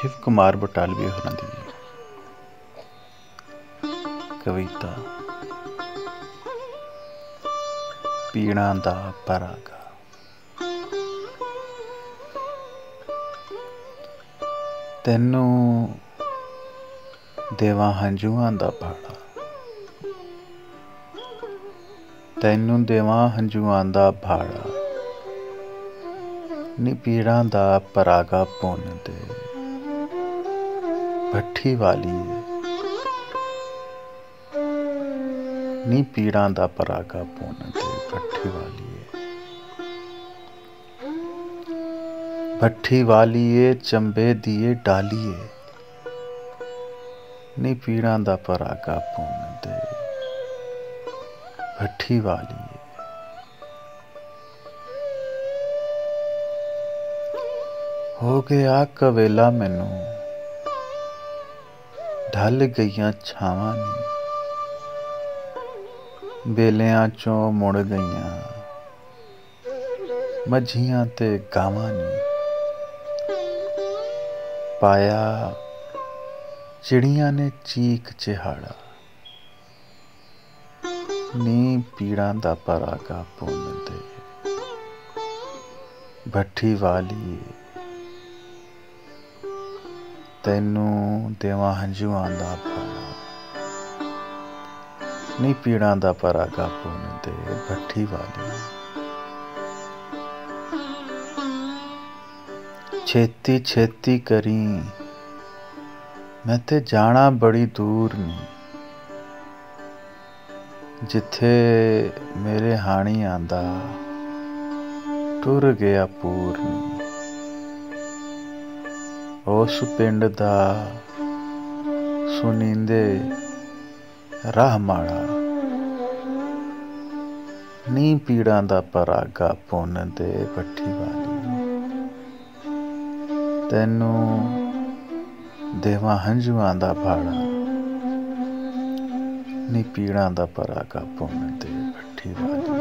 शिव कुमार बटालवी होरां दी कविता पीड़ां दा परागा। तैनू देवां हंझुआं दा भाड़ा, तैनू देवां हंझुआं दा भाड़ा, नी पीड़ां दा परागा पुन्न दे भट्ठी वालीए, नी पीड़ां दा परागा पुन्न दे भट्ठी वालीए। भट्ठी वालीए चंबे दिए डालीए, नी पीड़ां दा परागा पुन्न दे भट्ठी वालीए। हो गया कवेला मैनू ढल गईयां छावां नी, बेलियां चों मुड़ गईयां मझियां ते गावां नी। पाया चिड़ियां ने चीख चिहाड़ा, नी पीड़ां दा परागा पुन्न दे भट्ठी वालीए। तैनू देवां हंझुआं दा भाड़ा, नी पीड़ां दा परागा पुन्न दे भट्ठी वालीए। छेती छेती करी मैं ते जाना बड़ी दूर नी, जिथे मेरे हानी आंदा टुर गया पूर नी। उस पिंड दा सुनींदे राह माड़ा, नी पीड़ां दा परागा पुन्न दे भट्ठी वालीए। तैनू देवां हंझुआं दा भाड़ा, नी पीड़ां दा परागा पुन्न दे भट्ठी वालीए।